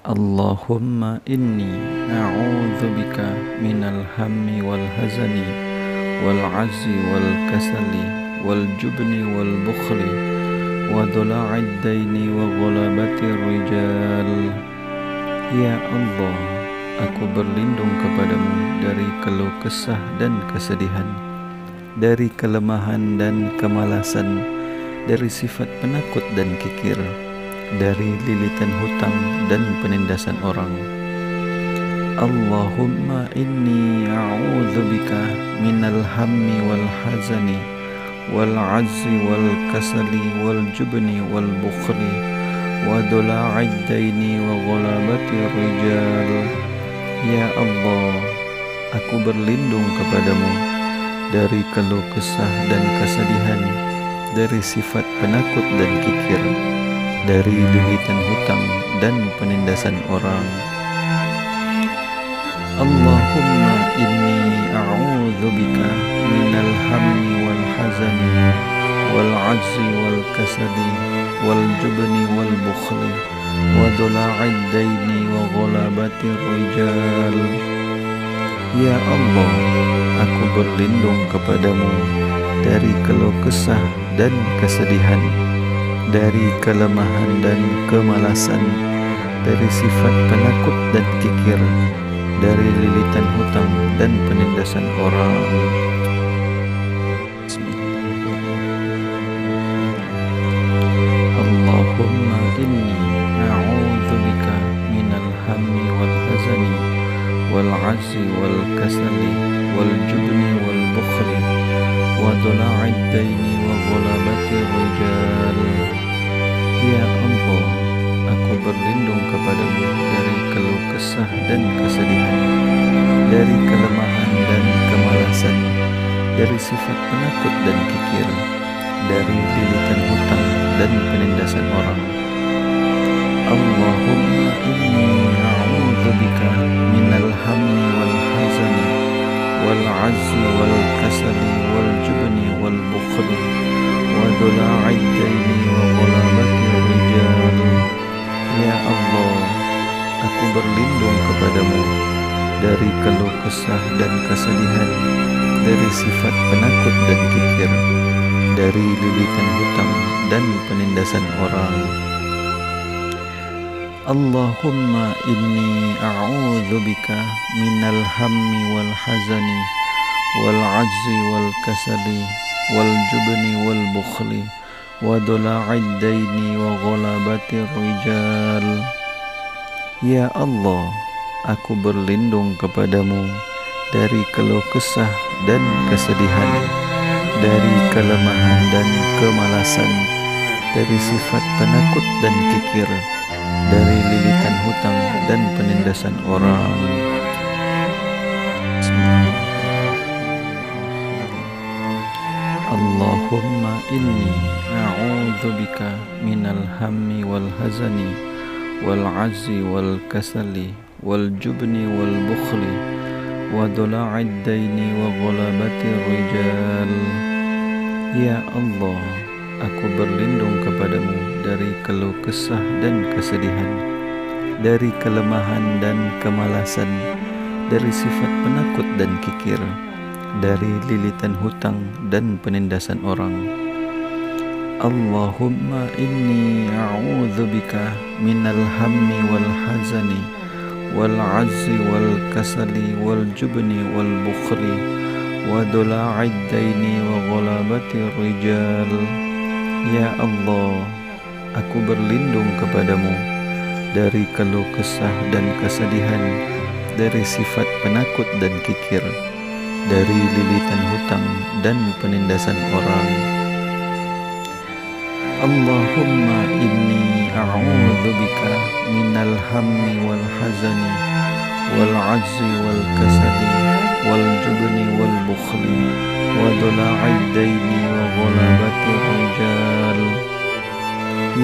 Allahumma inni a'udzubika minal hammi wal hazani wal azzi wal kasali wal jubni wal bukhli wa dula'id daini wa ghalabatir rijal. Ya Allah, aku berlindung kepadamu dari keluh kesah dan kesedihan, dari kelemahan dan kemalasan, dari sifat penakut dan kikir, dari lilitan hutang dan penindasan orang. Allahumma inni a'udzubika minal hammi wal hazani wal azzi wal kasali wal jubni wal bukhli wa dula'id daini wa ghalabati rijal. Ya Allah, aku berlindung kepadamu dari keluh kesah dan kesedihan, dari sifat penakut dan kikir, dari lilitan hutang dan penindasan orang. Allahumma inni a'udzubika minal hammi wal hazani wal azzi wal kasali wal jubni wal bukhli wa dula'id daini wa ghalabati rijal. Ya Allah, aku berlindung kepadamu dari keluh kesah dan kesedihan, dari kelemahan dan kemalasan, dari sifat penakut dan kikir, dari lilitan hutang dan penindasan orang. Allahumma inni a'udzubika minal hammi wal hazani wal azzi wal kasali wal jubni wal bukhli wa dula'id daini wa ghalabati rijal. Ya Allah, aku berlindung kepadamu dari keluh kesah dan kesedihan, dari kelemahan dan kemalasan, dari sifat penakut dan kikir, dari lilitan hutang dan penindasan orang. Allahumma inni a'udzubika minal hammi wal hazani wal azzi wal kasali wal jubni wal bukhli wa dula'id daini wa ghalabati rijal. Ya Allah, aku berlindung kepadamu dari keluh kesah dan kesedihan, dari sifat penakut dan kikir, dari lilitan hutang dan penindasan orang. Allahumma inni a'udzubika minal hammi wal hazani wal azzi wal kasali wal jubni wal bukhli wa dula'id daini wa ghalabati rijal. Ya Allah, aku berlindung kepadamu dari keluh kesah dan kesedihan, dari kelemahan dan kemalasan, dari sifat penakut dan kikir, dari lilitan hutang dan penindasan orang. Allahumma inni a'udzubika minal hammi wal hazani wal azzi wal kasali wal jubni wal bukhli wa dula'id daini wa ghalabati rijal. Ya Allah, aku berlindung kepadamu dari keluh kesah dan kesedihan, dari kelemahan dan kemalasan, dari sifat penakut dan kikir, dari lilitan hutang dan penindasan orang. Allahumma inni a'udzubika minal hammi wal hazani wal azzi wal kasali wal jubni wal bukhli wa dula'id daini wa ghalabati rijal. Ya Allah, aku berlindung kepadamu dari keluh kesah dan kesedihan, dari sifat penakut dan kikir, dari lilitan hutang dan penindasan orang. Allahumma inni a'udzubika minal hammi wal hazani wal azzi wal kasali wal jubni wal bukhli wa dula'id daini wa ghalabati rijal.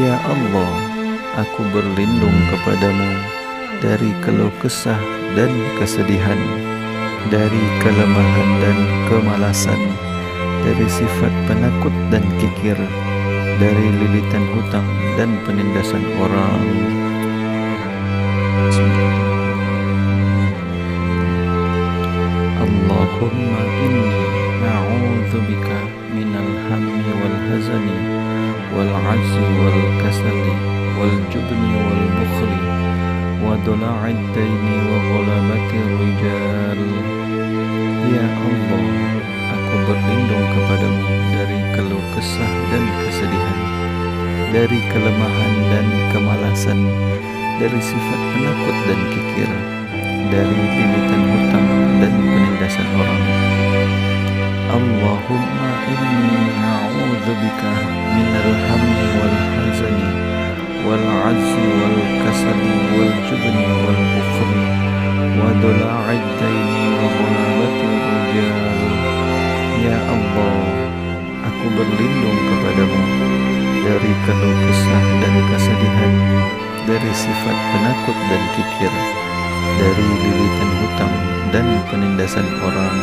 Ya Allah, aku berlindung kepadamu dari keluh kesah dan kesedihan, dari kelemahan dan kemalasan, dari sifat penakut dan kikir, dari lilitan hutang dan penindasan orang. Allahumma inni a'udzubika minal hammi wal hazani wal azzi wal kasali wal jubni wal bukhli wa dola'id daini wa ghalabati rijal. Ya Allah, aku berlindung kepadamu dari keluh kesah dan kesedihan, dari kelemahan dan kemalasan, dari sifat penakut dan kikir, dari lilitan hutang dan penindasan orang. Allahumma inni a'udzubika minal hammi wal hazani wal azzi wal kasali wal jubni wal bukhli wa dola'id daini wa ghalabati rijal. Ya Allah, aku berlindung kepadamu dari keluh kesah dan kesedihan, dari sifat penakut dan kikir, dari lilitan hutang dan penindasan orang.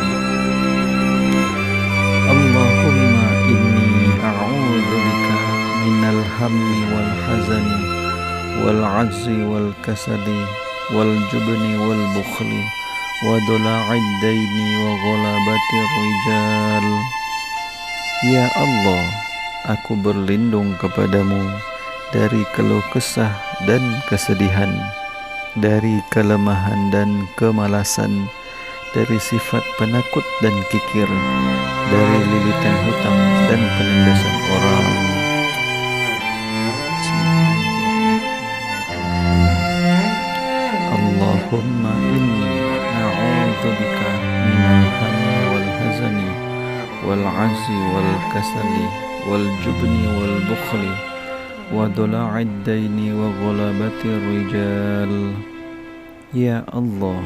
Allahumma inni a'udzubika minal hammi wal hazani wal azzi wal kasali wal jubni wal bukhli wa dola'id daini wa ghalabati rijal. Ya Allah, aku berlindung kepadamu dari keluh kesah dan kesedihan, dari kelemahan dan kemalasan, dari sifat penakut dan kikir, dari lilitan hutang dan penindasan orang. Allahumma inni a'udzubika minal hammi wal hazani wal azzi wal kasali wal jubni wal bukhli wa dola'id daini wa ghalabati rijal. Ya Allah,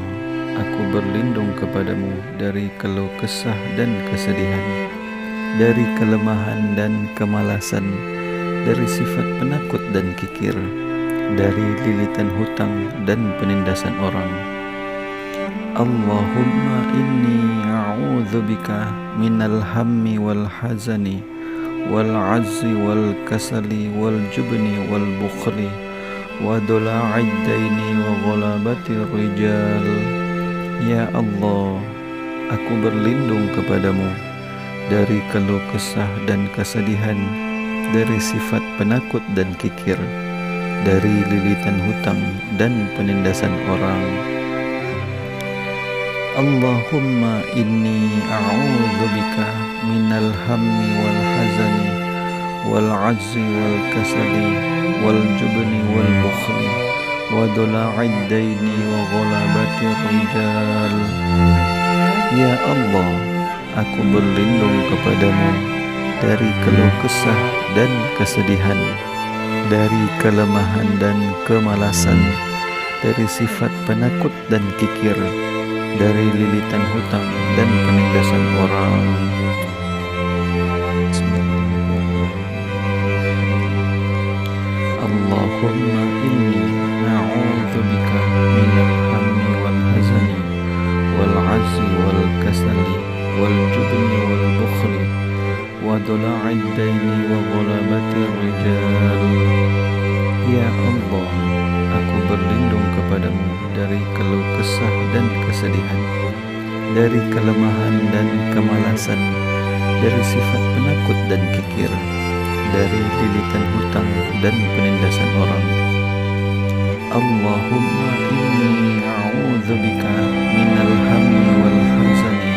aku berlindung kepadamu dari keluh kesah dan kesedihan, dari kelemahan dan kemalasan, dari sifat penakut dan kikir, dari lilitan hutang dan penindasan orang. Allahumma inni a'udzubika minal hammi wal hazani wal azzi wal kasali wal jubni wal bukhli wa dola'id daini wa ghalabati rijal. Ya Allah, aku berlindung kepadamu dari keluh kesah dan kesedihan, dari sifat penakut dan kikir, dari lilitan hutang dan penindasan orang. Allahumma inni a'udzubika minal hammi wal hazani wal azzi wal kasali wal jubni wal bukhli wa dola'id daini wa ghalabati rijal. Ya Allah, aku berlindung kepadamu dari keluh kesah dan kesedihan, dari kelemahan dan kemalasan, dari sifat penakut dan kikir, dari lilitan hutang dan penindasan orang. Allahumma inni a'udzubika minal hammi wal hazani wal azzi wal kasali wal jubni wal bukhli wa dola'id daini wa ghalabati rijal. Ya Allah, aku berlindung kepadamu dari keluh kesah dan kesedihan, dari kelemahan dan kemalasan, dari sifat penakut dan kikir, dari lilitan hutang dan penindasan orang. Allahumma inni a'udzubika minal hammi wal hazani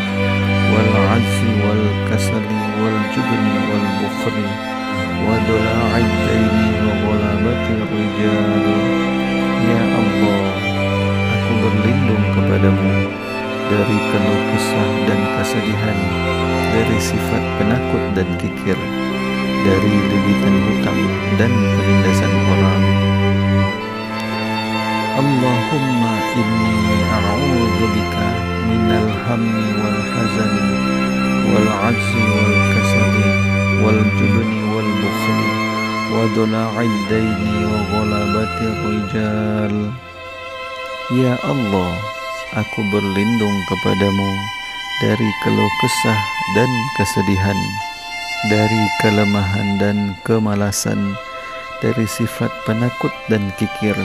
wal azzi wal kasali wal jubni wal bukhli wa dola'id daini wa ghalabati rijal. Ya Allah, aku berlindung kepadamu dari keluh kesah dan kesedihan, dari sifat penakut dan kikir, dari lilitan hutang dan penindasan orang. Allahumma inni a'udzubika minal hammi wal hazani wal azzi wal kasali wal jubni wal bukhli wa dola'id daini wa ghalabati rijal. Ya Allah, aku berlindung kepadamu dari keluh kesah dan kesedihan, dari kelemahan dan kemalasan, dari sifat penakut dan kikir,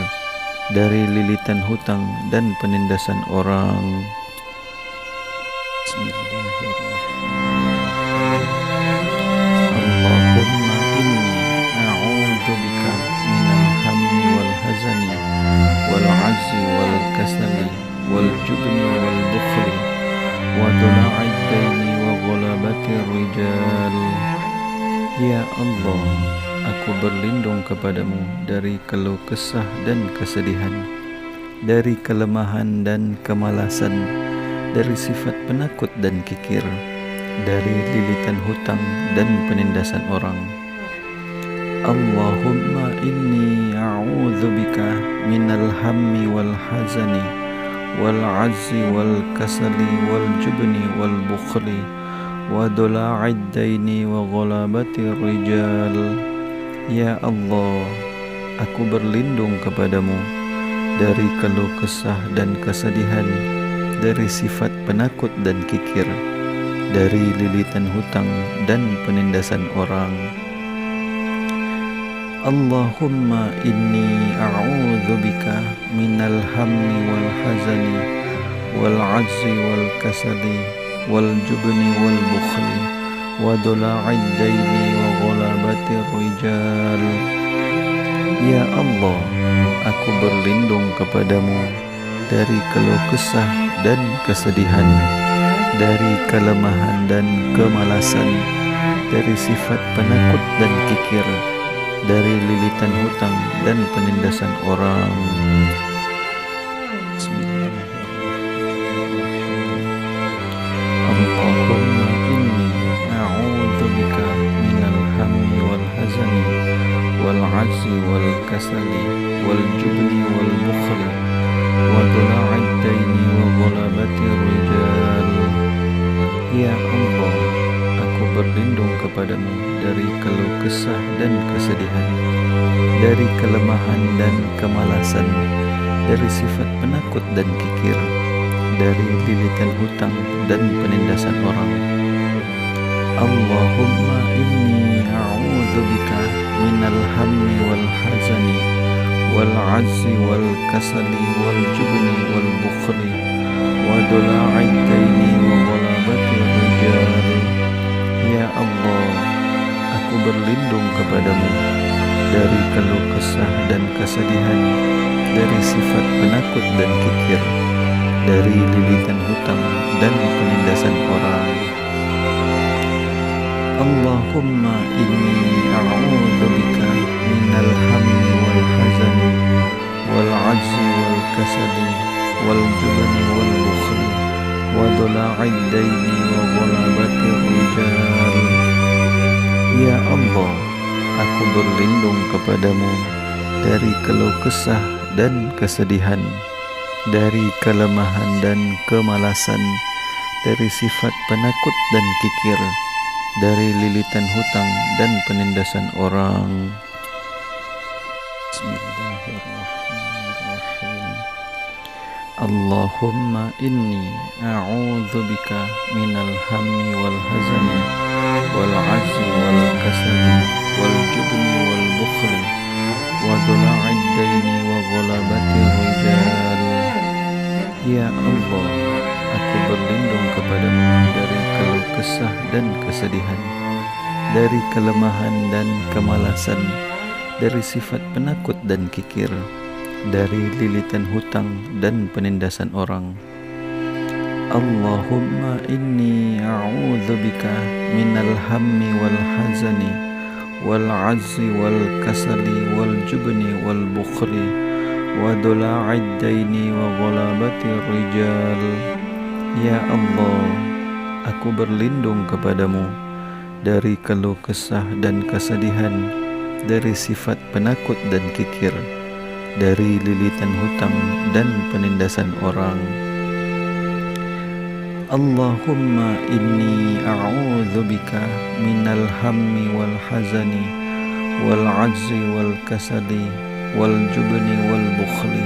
dari lilitan hutang dan penindasan orang. Bismillahirrahmanirrahim. Allahumma inni a'udzubika minal hammi wal hazani wal azzi wal kasali wal jubni wal bukhli wa dula'id daini wa ghalabatir rijal. Ya Allah, aku berlindung kepadamu dari keluh kesah dan kesedihan, dari kelemahan dan kemalasan, dari sifat penakut dan kikir, dari lilitan hutang dan penindasan orang. Allahumma inni a'udzubika minal hammi wal hazani wal azzi wal kasali wal jubni wal bukhli wa dula'id daini wa ghalabatir rijal. Ya Allah, aku berlindung kepadamu dari keluh kesah dan kesedihan, dari sifat penakut dan kikir, dari lilitan hutang dan penindasan orang. Allahumma inni a'udzubika minal hammi wal hazani wal azzi wal kasali wal jubni wal bukhli wa dula'id daini wa ghalabatir rijal. Ya Allah, aku berlindung kepadamu dari keluh kesah dan kesedihan, dari kelemahan dan kemalasan, dari sifat penakut dan kikir, dari lilitan hutang dan penindasan orang. Allahumma inni a'udzubika minal hammi wal hazani wal azzi wal kasali wal jubni wal bukhli wa dula'id daini wa ghalabatir rijal. Ya Allah, aku berlindung kepadamu dari keluh kesah dan kesedihan, dari kelemahan dan kemalasan, dari sifat penakut dan kikir, dari lilitan hutang dan penindasan orang. Allahumma inni a'udzubika minal hammi wal hazani wal azzi wal kasali wal jubni wal bukhli wa dula'id daini wa ghalabatir rijal. Ya Allah, aku berlindung kepadamu dari keluh kesah dan kesedihan, dari sifat penakut dan kikir, dari lilitan hutang dan penindasan orang. Allahumma inni a'udzubika minal hammi wal hazani wal azzi wal kasali wal jubni wal bukhli wa dula'id daini wa ghalabatir rijal. Ya Allah, aku berlindung kepadamu dari keluh kesah dan kesedihan, dari kelemahan dan kemalasan, dari sifat penakut dan kikir, dari lilitan hutang dan penindasan orang. Bismillahirrahmanirrahim. Allahumma inni a'udzubika minal hammi wal hazani wal azzi wal kasali wal jubni wal bukhli wa dula'id daini wa ghalabatir rijal. Ya Allah, aku berlindung kepadamu dari keluh kesah dan kesedihan, dari kelemahan dan kemalasan, dari sifat penakut dan kikir, dari lilitan hutang dan penindasan orang. Allahumma inni a'udzubika minal hammi wal hazani wal azzi wal kasali wal jubni wal bukhli wa dula'id daini wa ghalabatir rijal. Ya Allah, aku berlindung kepadamu dari keluh kesah dan kesedihan, dari sifat penakut dan kikir, dari lilitan hutang dan penindasan orang. Allahumma inni a'udzubika minal hammi wal hazani wal azzi wal kasali wal jubni wal bukhli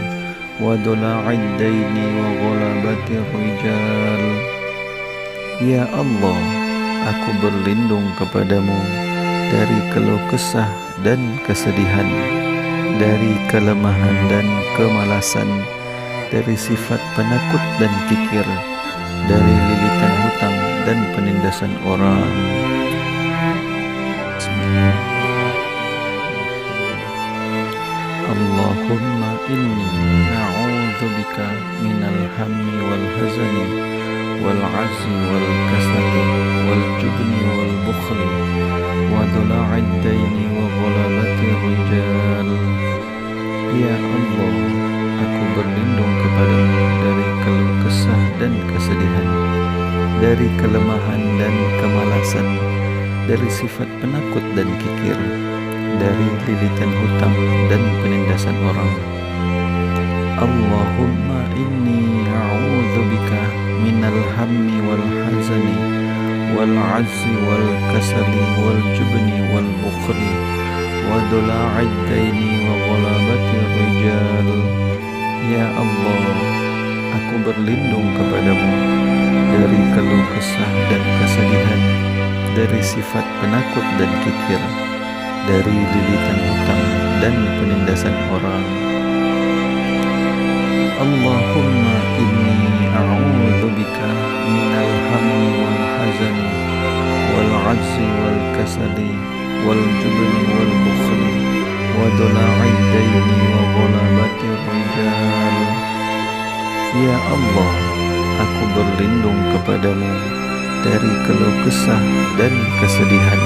wa dula'id daini wa ghalabatir rijal. Ya Allah, aku berlindung kepadamu dari keluh kesah dan kesedihan, dari kelemahan dan kemalasan, dari sifat penakut dan kikir, dari lilitan hutang dan penindasan orang. Allahumma inni a'udzubika minal hammi wal hazani wal azzi wal kasali wal jubni wal bukhli wa dula'id daini wa ghalabati rijal. Ya Allah, aku berlindung kepadamu dari keluh kesah dan kesedihan, dari kelemahan dan kemalasan, dari sifat penakut dan kikir, dari lilitan hutang dan penindasan orang. Allahumma inni a'udzubika minal hammi wal hazani wal azzi wal kasali wal jubni wal bukhli wa dula'id daini wa ghalabati rijal. Ya Allah, aku berlindung kepadamu dari keluh kesah dan kesedihan, dari sifat penakut dan kikir, dari lilitan hutang dan penindasan orang. Allahumma inni a'udzubika minal hammi wal hazani wal azzi wal kasali wal jubni wal bukhli wa dula'id daini wa ghalabati rijal. Ya Allah, aku berlindung kepadamu dari keluh kesah dan kesedihan,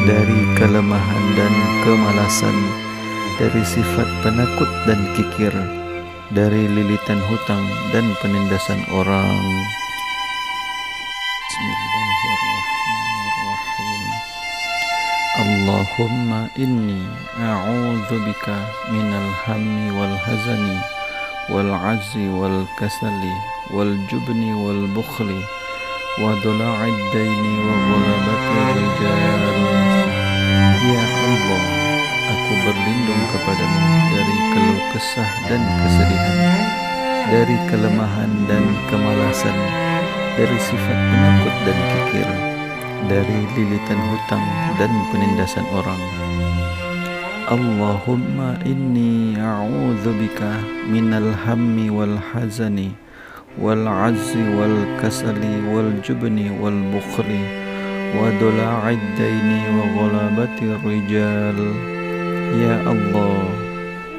dari kelemahan dan kemalasan, dari sifat penakut dan kikir, dari lilitan hutang dan penindasan orang. Bismillahirrahmanirrahim. Allahumma inni a'udzubika minal hammi wal hazani wal azzi wal kasali wal jubni wal bukhli wa dula'id daini wa ghalabati rijal. Ya Allah, aku berlindung kepadamu dari keluh kesah dan kesedihan, dari kelemahan dan kemalasan, dari sifat penakut dan kikir, dari lilitan hutang dan penindasan orang. Allahumma inni a'udzubika minal hammi wal hazani wal azzi wal kasali wal jubni wal bukhli wa dula'id daini wa ghalabati rijal. Ya Allah,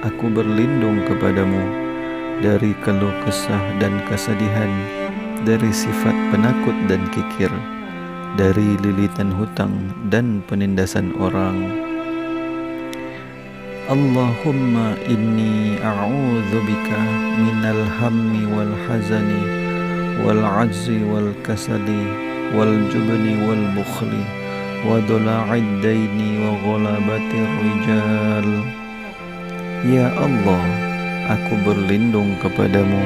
aku berlindung kepadamu dari keluh kesah dan kesedihan, dari sifat penakut dan kikir, dari lilitan hutang dan penindasan orang. Allahumma inni a'udzubika minal hammi wal hazani wal azzi wal kasali wal jubni wal bukhli wa dula'id daini wa ghalabati rijal. Ya Allah, aku berlindung kepadamu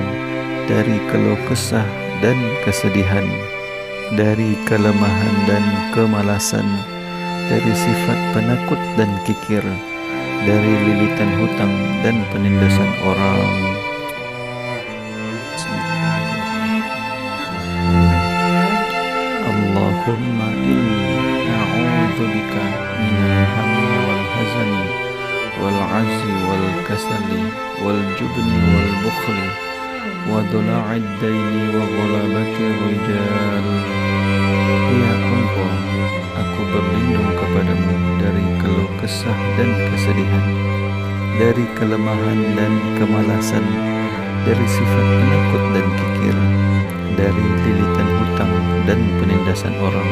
dari keluh kesah dan kesedihan, dari kelemahan dan kemalasan, dari sifat penakut dan kikir, dari lilitan hutang dan penindasan orang. Allahumma inni a'udzubika minal hammi wal hazani wal azzi wal kasali wal jubni wal bukhli wa dula'id daini wa ghalabati rijal. Ya Allah, aku berlindung kepadamu dari keluh kesah dan kesedihan, dari kelemahan dan kemalasan, dari sifat penakut dan kikir, dari lilitan hutang dan penindasan orang.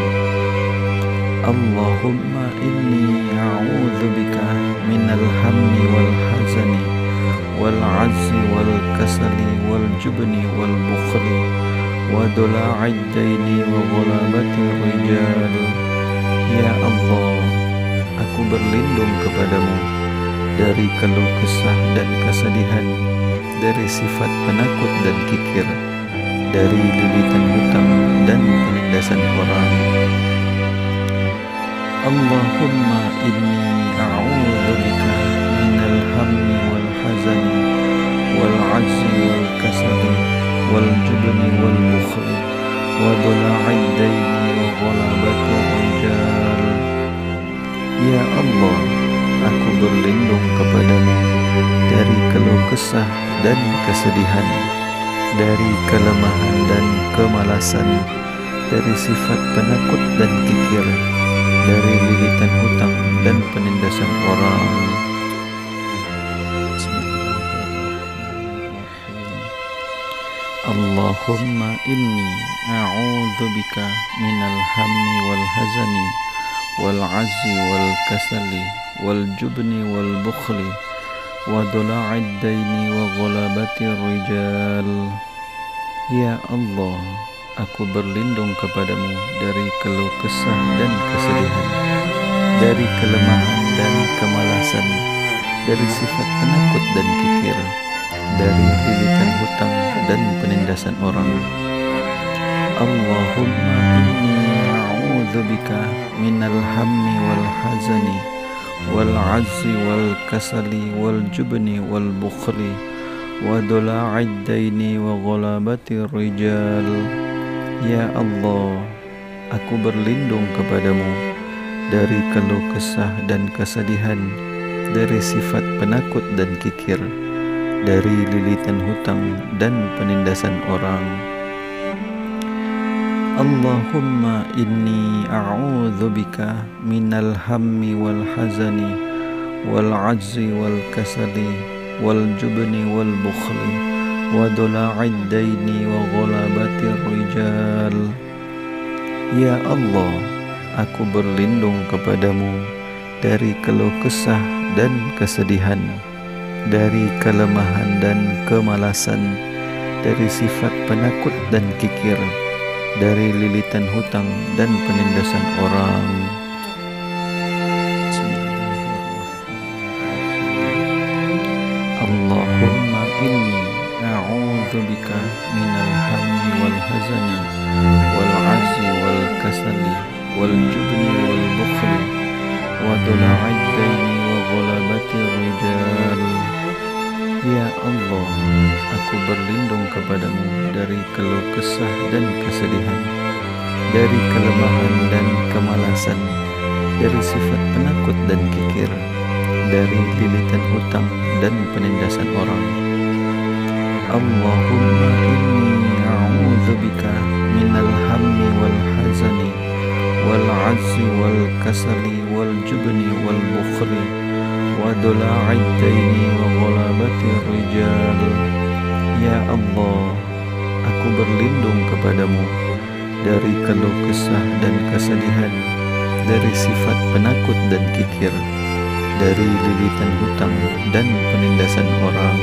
Allahumma inni a'udzubika minal hammi wal hazani wal azzi wal kasali wal jubni wal bukhli wa dula'id daini wa ghalabati rijal. Ya Allah, aku berlindung kepadamu dari keluh kesah dan kesedihan, dari sifat penakut dan kikir, dari lilitan hutang dan penindasan orang. Allahumma inni a'udzubika minal hammi wal hazani wal azzi wal kasali wal jubni wal bukhli wa dula'id daini wa ghalabati rijal. Ya Allah, aku berlindung kepadamu dari keluh kesah dan kesedihan, dari kelemahan dan kemalasan, dari sifat penakut dan kikir, dari lilitan hutang dan penindasan orang. Allahumma inni a'udzubika minal hammi wal hazani wal azzi wal kasali wal jubni wal bukhli wa dula'id daini wa ghalabatir rijal. Ya Allah, aku berlindung kepadamu dari keluh kesah dan kesedihan, dari kelemahan dan kemalasan, dari sifat penakut dan kikir, dari lilitan hutang dan penindasan orang. Allahumma inni a'udzubika minal hammi wal hazani wal azzi wal kasali wal jubni wal bukhli wa dula'id daini wa ghalabatir rijal. Ya Allah, aku berlindung kepadamu dari keluh kesah dan kesedihan, dari sifat penakut dan kikir, dari lilitan hutang dan penindasan orang. Allahumma inni a'udzubika minal hammi wal hazani wal azzi wal kasali wal jubni wal bukhli wa dula'id daini wa ghalabatir rijal. Ya Allah, aku berlindung kepadamu dari keluh kesah dan kesedihan, dari kelemahan dan kemalasan, dari sifat penakut dan kikir, dari lilitan hutang dan penindasan orang. Allahumma inni a'udzubika minal hammi wal hazani wal azzi wal kasali wal jubni wal bukhli wa dula'id daini wa ghalabatir rijal. Ya Allah, aku berlindung kepadamu dari keluh kesah dan kesedihan, dari kelemahan dan kemalasan, dari sifat penakut dan kikir, dari lilitan hutang dan penindasan orang. Allahumma inni a'udzubika minal hammi wal hazani wal azzi wal kasali wal jubni wal bukhli wa dula'id daini wa ghalabatir rijal. Ya Allah, aku berlindung kepadamu dari keluh kesah dan kesedihan, dari sifat penakut dan kikir, dari lilitan hutang dan penindasan orang.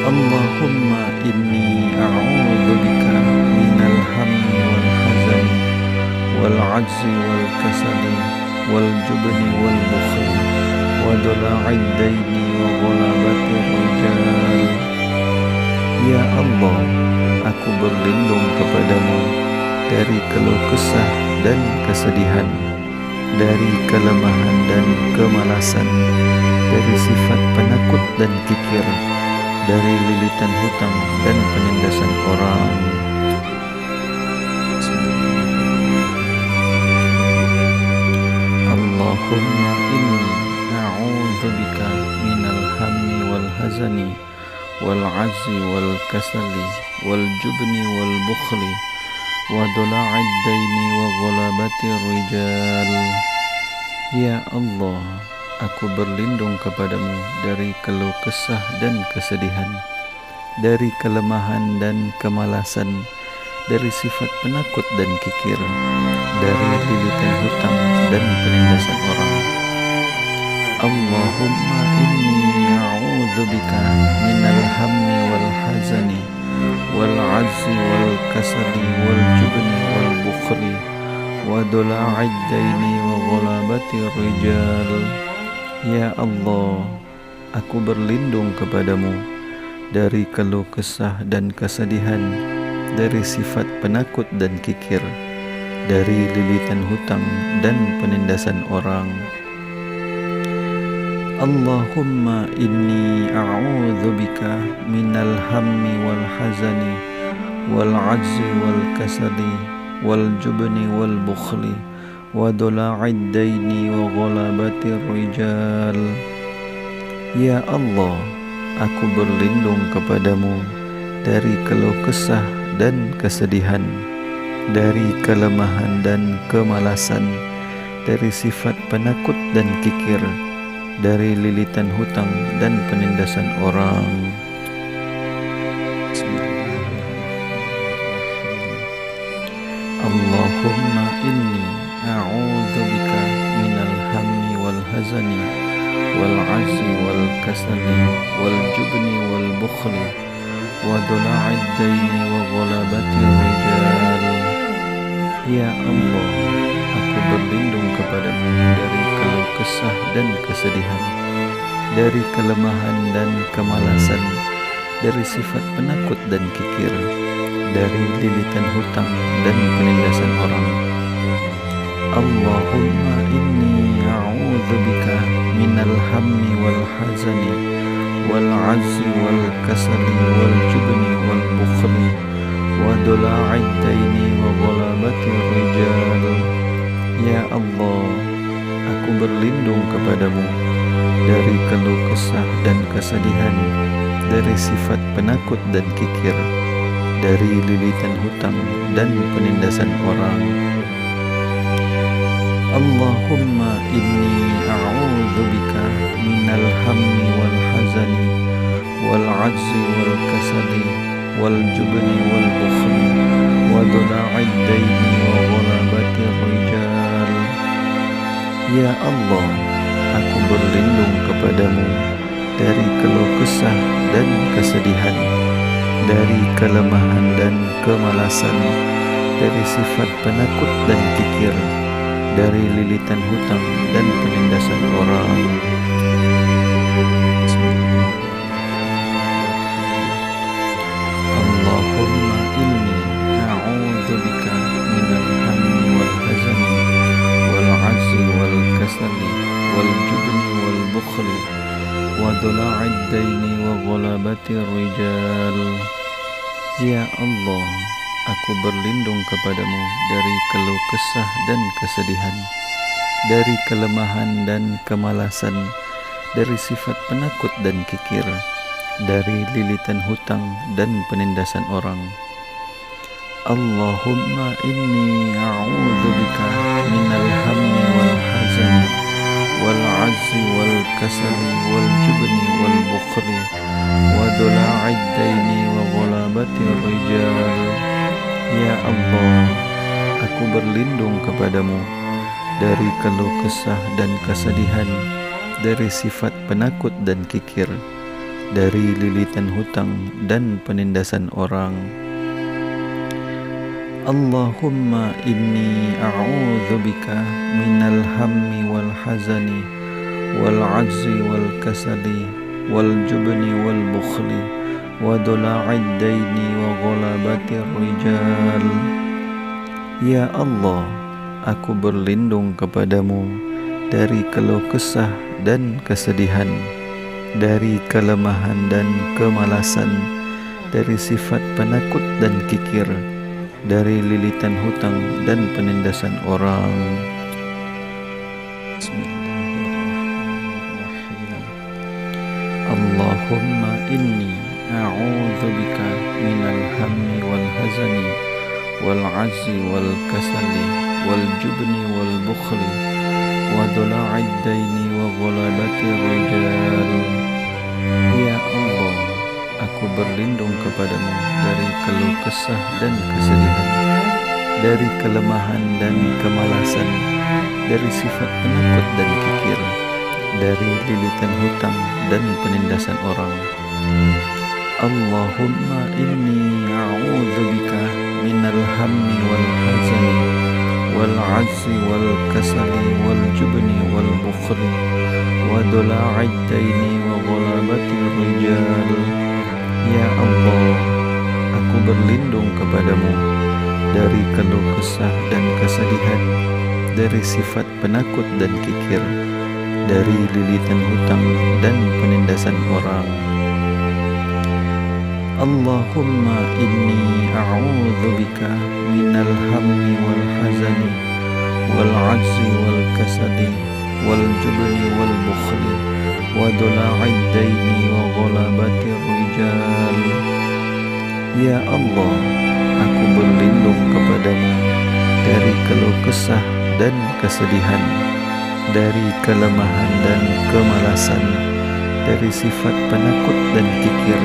Allahumma inni a'udzubika minal hammi wal hazani wal azzi wal kasali wal jubni wal bukhli wa dula'id daini wa ghalabatir rijal. Ya Allah, aku berlindung kepadamu dari keluh kesah dan kesedihan, dari kelemahan dan kemalasan, dari sifat penakut dan kikir, dari lilitan hutang dan penindasan orang. Allahumma inni a'udzubika minal hammi wal hazani wal azzi wal kasali wal jubni wal bukhli wa dula'id daini wa ghalabatir rijal. Ya Allah, aku berlindung kepadamu dari keluh kesah dan kesedihan, dari kelemahan dan kemalasan, dari sifat penakut dan kikir, dari lilitan hutang dan penindasan orang. Allahumma inni a'udzubika minal hammi wal hazani wal azzi wal kasali wal jubni wal bukhli wa dula'id daini wa ghalabatir rijal. Ya Allah, aku berlindung kepadamu dari keluh kesah dan kesedihan, dari sifat penakut dan kikir, dari lilitan hutang dan penindasan orang. Allahumma inni a'udzubika minal hammi wal hazani wal azzi wal kasali wal jubni wal bukhli وضلع الدين وغلبة الرجال. Ya Allah, aku berlindung kepadamu dari keluh kesah dan kesedihan, dari kelemahan dan kemalasan, dari sifat penakut dan kikir, dari lilitan hutang dan penindasan orang. Allahumma inni a'udzubika minal hammi wal hazani wal 'azzi wal kasali wal jubni wal bukhli wa dula'id daini wa ghalabatir rijal. Ya Allah, aku berlindung kepadamu dari keluh kesah dan kesedihan, dari kelemahan dan kemalasan, dari sifat penakut dan kikir, dari lilitan hutang dan penindasan orang. Allahumma inni a'udzubika minal hammi wal hazani wal 'azzi wal kasali wal jubni wal bukhli wa dula'id daini wa ghalabatir rijal. Ya Allah, aku berlindung kepadamu dari keluh kesah dan kesedihan, dari sifat penakut dan kikir, dari lilitan hutang dan penindasan orang. Allahumma inni a'udzubika minal hammi wal hazani wal 'azzi wal kasali wal jubni wal bukhli wa dula'id daini wa ghalabatir rijal. Ya Allah, aku berlindung kepadamu dari keluh kesah dan kesedihan, dari kelemahan dan kemalasan, dari sifat penakut dan kikir, dari lilitan hutang dan penindasan orang. Allahumma inni a'udzubika minal hammi wal hazani wal 'azzi wal kasali wal jubni wal bukhli wa dula'id daini wa ghalabatir rijal. Ya Allah, aku berlindung kepadamu dari keluh kesah dan kesedihan, dari kelemahan dan kemalasan, dari sifat penakut dan kikir, dari lilitan hutang dan penindasan orang. Allahumma inni a'udzubika minal hammi wal hazani wal 'azzi wal kasali wal jubni wal bukhli wa dula'id daini wa ghalabatir rijal. Ya Allah, aku berlindung kepadamu dari keluh kesah dan kesedihan, dari sifat penakut dan kikir, dari lilitan hutang dan penindasan orang. Allahumma inni a'udzubika minal hammi wal hazani wal 'azzi wal kasali wal jubni wal bukhli wa dula'id daini wa ghalabatir rijal. Ya Allah, aku berlindung kepadamu dari keluh kesah dan kesedihan, dari kelemahan dan kemalasan, dari sifat penakut dan kikir, dari lilitan hutang dan penindasan orang. Allahumma inni a'udzubika minal hammi wal hazani wal 'azzi wal kasali wal jubni wal bukhli wa dula'id daini wa ghalabatir rijal. Ya Allah, aku berlindung kepadamu dari keluh kesah dan kesedihan, dari kelemahan dan kemalasan, dari sifat penakut dan kikir, dari lilitan hutang dan penindasan orang. Allahumma inni a'udzubika minal hammi wal hazani wal 'azzi wal kasali wal jubni wal bukhli wa dula'id daini wa ghalabatir rijal. Ya Allah, aku berlindung kepadamu dari keluh kesah dan kesedihan, dari sifat penakut dan kikir, dari lilitan hutang dan penindasan orang. Allahumma inni a'udzubika minal hammi wal hazani wal ajzi wal kasali wal jubni wal bukhli wa dula'id daini wa ghalabati rijal. Ya Allah, aku berlindung kepadamu dari keluh kesah dan kesedihan, dari kelemahan dan kemalasan, dari sifat penakut dan kikir,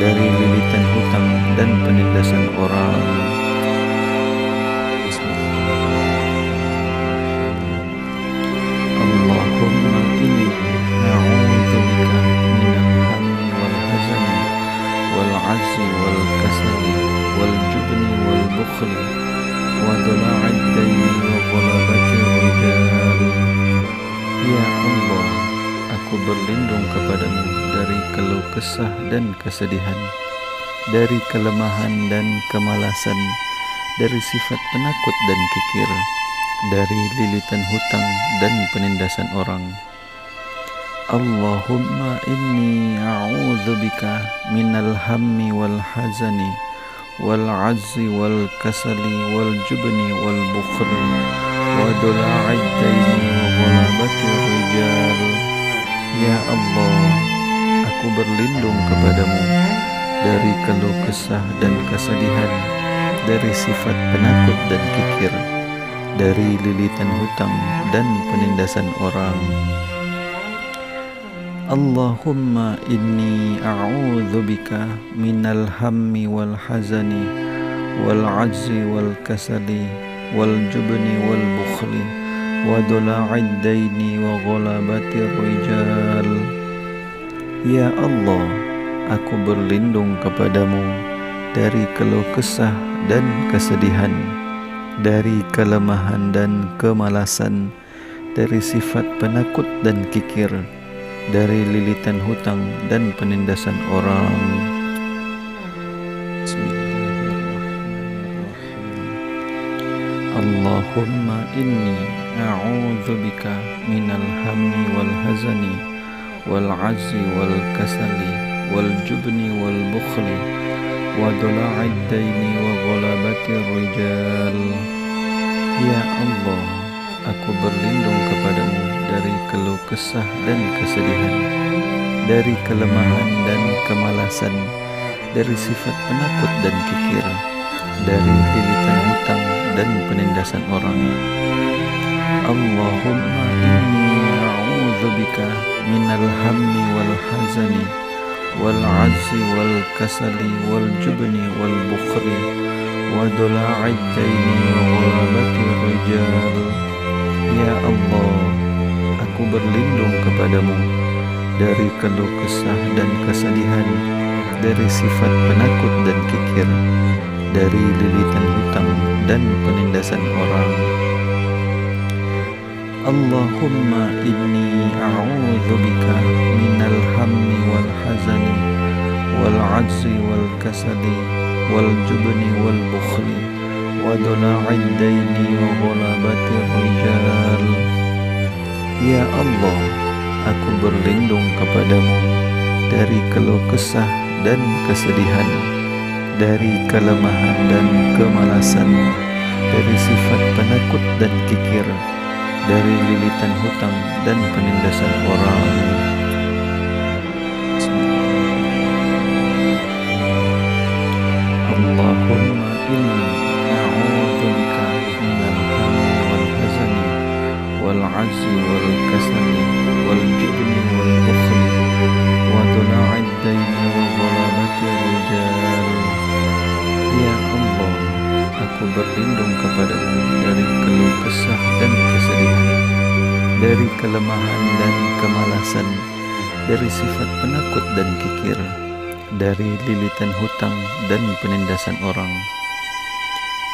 dari lilitan hutang dan penindasan orang. Allahumma inni a'udzubika minal hammi wal hazani wal azzi wal kasali wal jubni wal bukhli wa dula'id daini wa ghalabati rijal. Ya Allah, aku berlindung kepadamu dari keluh kesah dan kesedihan, dari kelemahan dan kemalasan, dari sifat penakut dan kikir, dari lilitan hutang dan penindasan orang. Allahumma inni a'udzubika minal hammi wal hazani wal azzi wal kasali wal jubni wal bukhli wa dula'id daini wa ghalabati rijal. Ya Allah, aku berlindung kepadamu dari keluh kesah dan kesedihan, dari sifat penakut dan kikir, dari lilitan hutang dan penindasan orang. Allahumma inni a'udzubika minal hammi wal hazani wal ajzi wal kasali wal jubni wal bukhli wa dula'id daini wa ghalabati rijal. Ya Allah, aku berlindung kepadamu dari keluh kesah dan kesedihan, dari kelemahan dan kemalasan, dari sifat penakut dan kikir, dari lilitan hutang dan penindasan orang. Allahumma inni a'udzubika minal hammi wal hazani wal azzi wal kasali wal jubni wal bukhli wa dula'id daini wa ghalabati rijal. Ya Allah, aku berlindung kepadamu dari keluh kesah dan kesedihan, dari kelemahan dan kemalasan, dari sifat penakut dan kikir, dari lilitan hutang dan penindasan orang. Allahumma inni a'udzubika minal hammi wal hazani wal azzi wal kasali wal jubni wal bukhli wa dula'id daini wa ghalabati rijal. Ya Allah, aku berlindung kepadamu dari keluh kesah dan kesedihan, dari sifat penakut dan kikir, dari lilitan hutang dan penindasan orang. Allahumma inni a'udzubika minal hammi wal hazani wal ajzi wal kasali wal jubni wal bukhli wa dula'id daini wa ghalabati rijal. Ya Allah, aku berlindung kepadamu dari keluh kesah dan kesedihan, dari kelemahan dan kemalasan, dari sifat penakut dan kikir, dari lilitan hutang dan penindasan orang. Allahumma inni a'udzubika minal hammi wal hazani wal azzi wal kasali wal jubni wal bukhli wa dula'id daini wa ghalabati rijal. Ya Allah, aku berlindung kepadamu dari keluh kesah dan kesedihan, dari kelemahan dan kemalasan, dari sifat penakut dan kikir, dari lilitan hutang dan penindasan orang.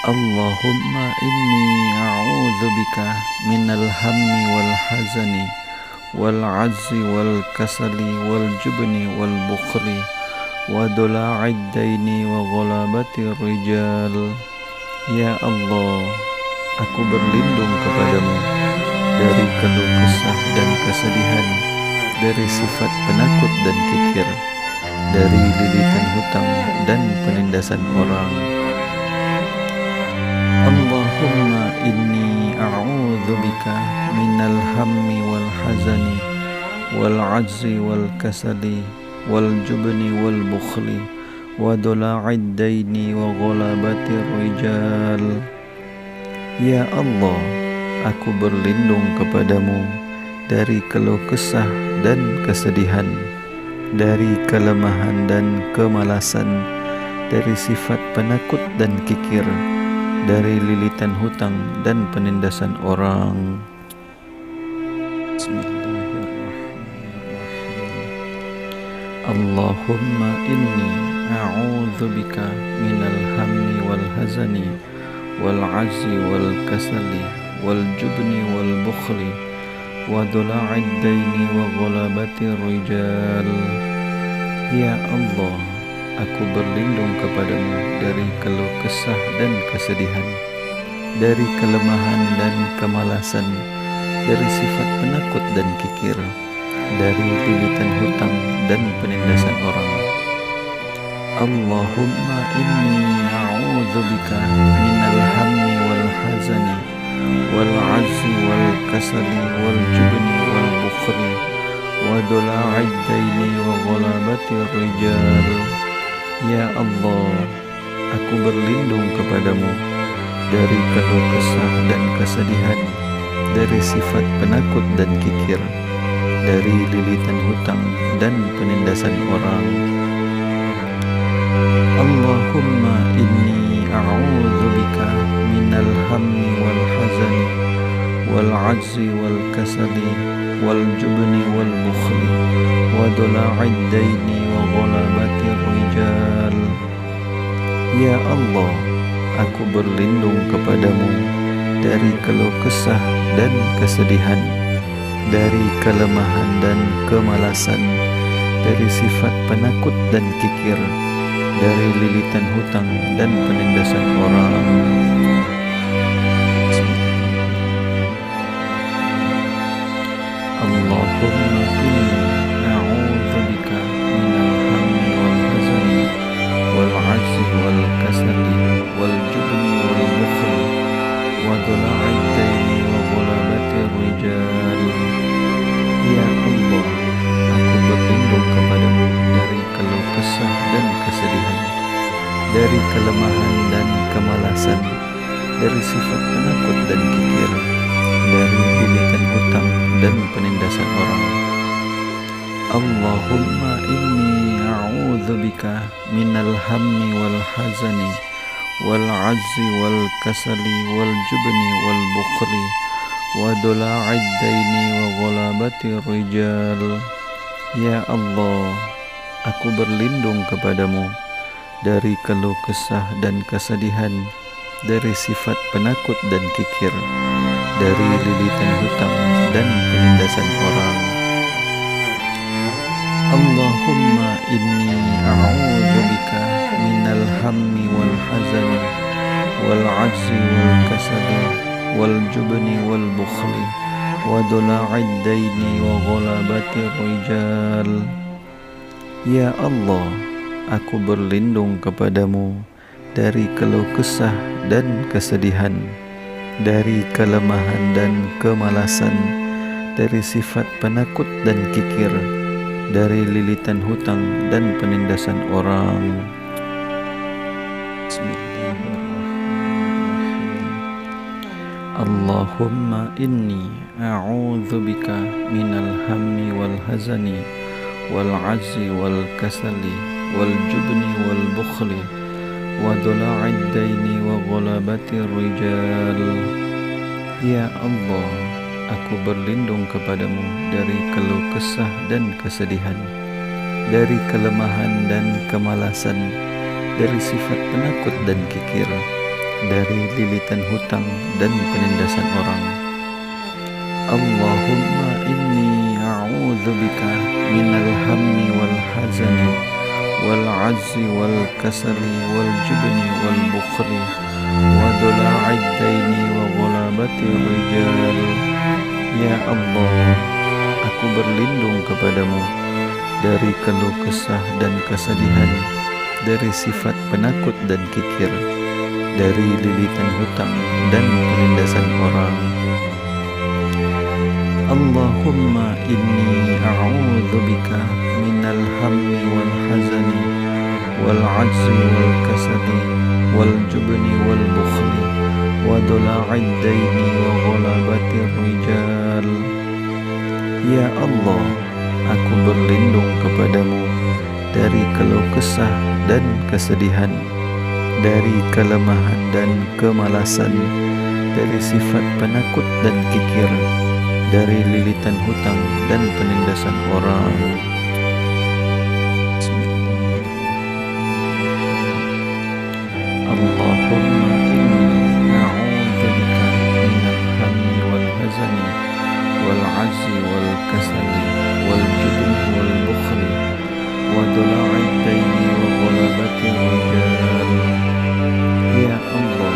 Allahumma inni a'udzubika minal hammi wal hazani wal azzi wal kasali wal jubni wal bukhli wa dula'id daini wa ghalabati rijal. Ya Allah, aku berlindung kepadamu dari keluh kesah dan kesedihan, dari sifat penakut dan kikir, dari lilitan hutang dan penindasan orang. Allahumma inni bika minal hammi wal hazani wal ajzi wal kasali wal jubni wal bukhli wa dola'id daini wa ghalabati rijal. Ya Allah, aku berlindung kepadamu dari keluh kesah dan kesedihan, dari kelemahan dan kemalasan, dari sifat penakut dan kikir, dari lilitan hutang dan penindasan orang. Allahumma inni a'udzubika minal hammi wal hazani wal azzi wal kasali wal jubni wal bukhli wa dola'id daini wa ghalabati rijal. Ya Allah, aku berlindung kepadamu dari keluh kesah dan kesedihan, dari kelemahan dan kemalasan, dari sifat penakut dan kikir, dari lilitan hutang dan penindasan orang. Allahumma inni a'udzubika minal hammi wal hazani wal azzi wal kasali wal jubni wal bukhli wa dola'id daini wa ghalabati rijal. Ya Allah, aku berlindung kepadamu dari keluh kesah dan kesedihan, dari sifat penakut dan kikir, dari lilitan hutang dan penindasan orang. Allahumma inni a'udzubika minal hammi wal hazani wal ajzi wal kasali wal jubni wal bukhli wa dola'id daini wa ghalabati rijal. Ya Allah, aku berlindung kepadamu dari keluh kesah dan kesedihan, dari kelemahan dan kemalasan, dari sifat penakut dan kikir, dari lilitan hutang dan penindasan orang. Allahumma inni a'udzubika minal hammi wal hazani wal ajzi wal kasali wal jubni wal bukhli wa dola'id daini wa ghalabati rijal. Ya Allah, aku berlindung kepadamu dari keluh kesah dan kesedihan, dari kelemahan dan kemalasan, dari sifat penakut dan kikir, dari lilitan hutang dan penindasan orang. Allahumma inni a'udzubika minal hammi wal hazani wal azzi wal kasali wal jubni wal bukhli wa dola'id daini wa ghalabati rijal. Ya Allah, aku berlindung kepadamu dari keluh kesah dan kesedihan, dari sifat penakut dan kikir, dari lilitan hutang dan penindasan orang. Allahumma inni a'udzubika minal hammi wal hazani wal ajzi wal kasali wal jubni wal bukhli wa dola'id daini wa ghalabati rijal. Ya Allah, aku berlindung kepadamu dari keluh kesah dan kesedihan, dari kelemahan dan kemalasan, dari sifat penakut dan kikir, dari lilitan hutang dan penindasan orang. Allahumma inni a'udzubika minal hammi wal hazani wal azzi wal kasali wal jubni wal bukhli wa dola'id daini wa ghalabati rijal. Ya Allah, aku berlindung kepadamu dari keluh kesah dan kesedihan, dari kelemahan dan kemalasan, dari sifat penakut dan kikir, dari lilitan hutang dan penindasan orang. Allahumma inni a'udzubika minal hammi wal hazani wal azzi wal kasali wal jubni wal bukhli wa dola'id daini wa ghalabati rijal. Ya Allah, aku berlindung kepadamu dari keluh kesah dan kesedihan, dari sifat penakut dan kikir, dari lilitan hutang dan penindasan orang. Allahumma inni a'udzubika minal hammi wal hazani wal ajzi wal kasali wal jubni wal bukhli wa dola'id daini wa ghalabatir rijal. Ya Allah, aku berlindung kepadamu dari keluh kesah dan kesedihan, dari kelemahan dan kemalasan, dari sifat penakut dan kikir, dari lilitan hutang dan penindasan orang. Allahumma inni a'udzubika minal hammi wal hazani wal azzi wal kasali wal jubni wal bukhli wa dola'id daini wa ghalabatir rijal. Ya Allah,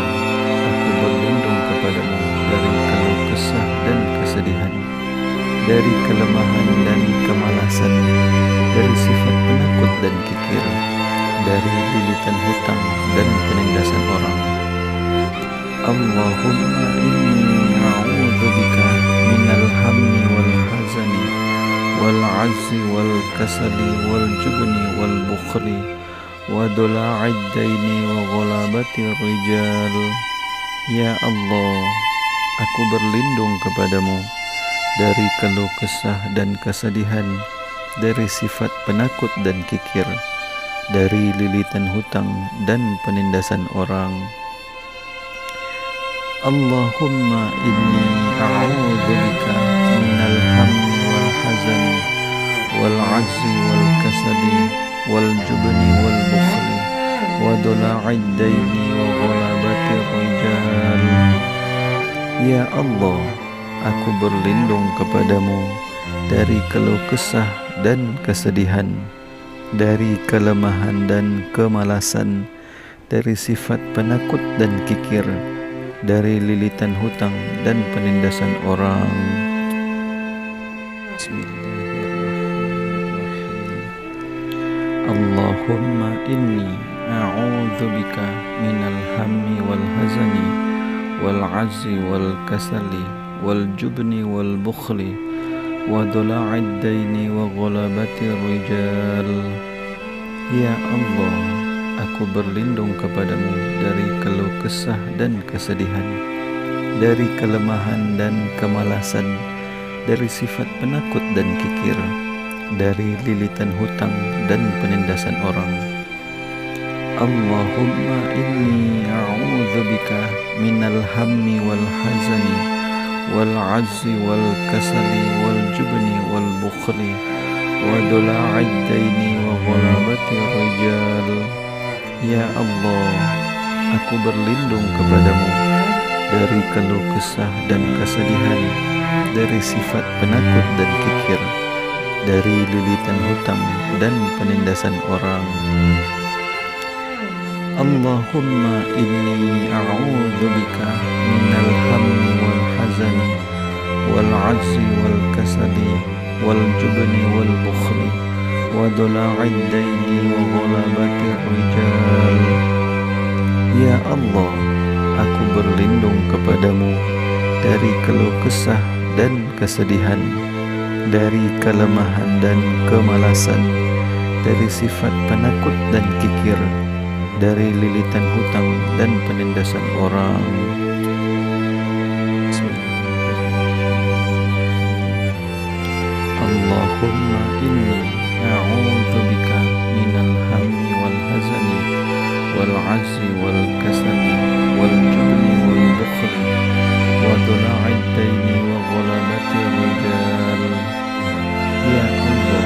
aku berlindung kepadamu dari keluh kesah dan kesedihan, dari kelemahan dan kemalasan, dari sifat penakut dan kikir, dari lilitan hutang dan penindasan orang. Allahumma inni a'udzubika minal hammi wal hazani wal azzi wal kasali wal jubni wal bukhli wa dola'id daini wa ghalabatir rijal. Ya Allah, aku berlindung kepadamu dari keluh kesah dan kesedihan, dari sifat penakut dan kikir, dari lilitan hutang dan penindasan orang. Allahumma inni a'udzubika minal hammi wal hazani wal azzi wal kasali wal jubni wal bukhli wa dola'id daini wa ghalabatir rijal. Ya Allah, aku berlindung kepadamu dari keluh kesah dan kesedihan, dari kelemahan dan kemalasan, dari sifat penakut dan kikir, dari lilitan hutang dan penindasan orang. Allahumma inni a'udzubika minal hammi wal hazani wal azzi wal kasali wal jubni wal bukhli wa dola'id daini wa ghalabatir rijal. Ya Allah, aku berlindung kepadamu dari keluh kesah dan kesedihan, dari kelemahan dan kemalasan, dari sifat penakut dan kikir, dari lilitan hutang dan penindasan orang. Allahumma inni a'udzubika minal hammi wal hazani wal azzi wal kasali wal jubni wal bukhli wa dola'id daini wa ghalabatir rijal. Ya Allah, aku berlindung kepadamu dari keluh kesah dan kesedihan, dari sifat penakut dan kikir, dari lilitan hutang dan penindasan orang. Allahumma inni a'udzubika minal hammi wal hazani wal azzi wal kasali wal jubni wal bukhli wa dola'id daini wa ghalabatir rijal. Ya Allah, aku berlindung kepadamu dari keluh kesah dan kesedihan, dari kelemahan dan kemalasan, dari sifat penakut dan kikir, dari lilitan hutang dan penindasan orang. Allahumma inni a'udzubika minal hammi wal hazani wal azzi wal kasali wal jubni wal bukhli wa dola'id daini wa ghalabatir rijal. Ya Allah,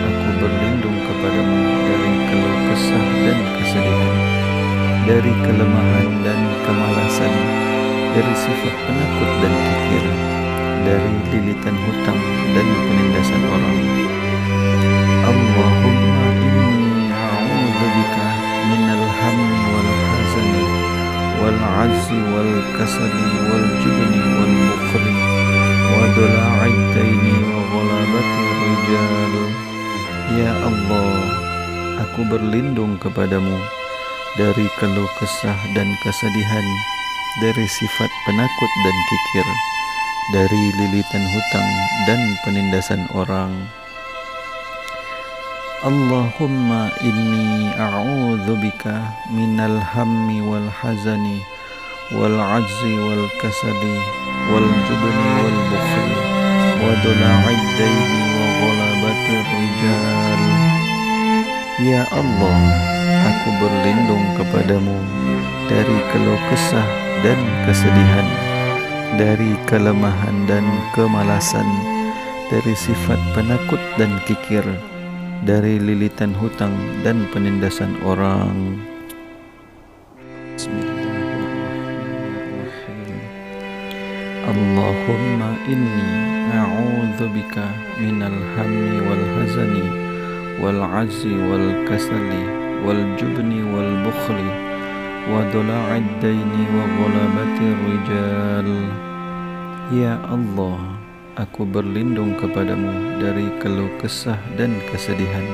aku berlindung kepadamu dari keluh kesah dan kesedihan, dari kelemahan dan kemalasan, dari sifat penakut dan kikir, dari lilitan hutang dan penindasan orang. Allahumma inni a'udzubika minal hammi wal hazani wal azzi wal kasali wal jubni wal bukhli wa dola'id daini wa ghalabatir rijal. Ya Allah, aku berlindung kepadamu dari keluh kesah dan kesedihan, dari sifat penakut dan kikir, dari lilitan hutang dan penindasan orang. Allahumma inni a'udzubika minal hammi wal hazani wal ajzi wal kasali wal jubni wal bukhli wa dola'id daini wa ghalabatir rijal. Ya Allah, aku berlindung kepadamu dari keluh kesah dan kesedihan, dari kelemahan dan kemalasan, dari sifat penakut dan kikir, dari lilitan hutang dan penindasan orang. Bismillahirrahmanirrahim. Allahumma inni a'udzubika minal hammi wal hazani wal azzi wal kasali wal jubni wal bukhli wa dola'id daini wa ghalabatir rijal. Ya Allah, aku berlindung kepadamu dari keluh kesah dan kesedihan,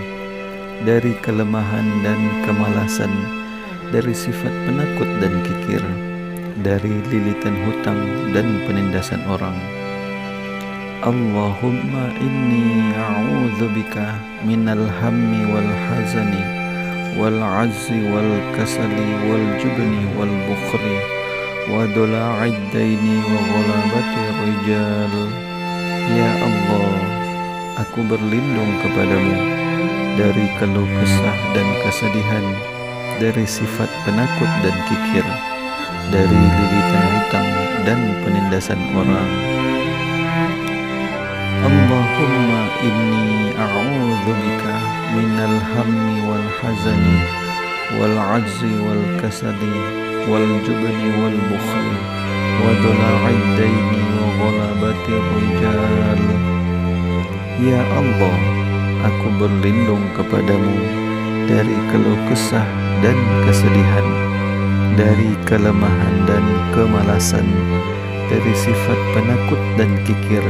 dari kelemahan dan kemalasan, dari sifat penakut dan kikir, dari lilitan hutang dan penindasan orang. Allahumma inni a'udzubika minal hammi wal hazani wal azzi wal kasali wal jubni wal bukhli wa dola'id daini wa ghalabatir rijal. Ya Allah, aku berlindung kepadamu dari keluh kesah dan kesedihan, dari sifat penakut dan kikir, dari lilitan hutang dan penindasan orang. Allahumma inni a'udzubika minal hammi wal hazani wal ajzi wal kasali wal jubni wal bukhli wa dola'id daini wa ghalabatir rijal. Ya Allah, aku berlindung kepadamu dari keluh kesah dan kesedihan, dari kelemahan dan kemalasan, dari sifat penakut dan kikir,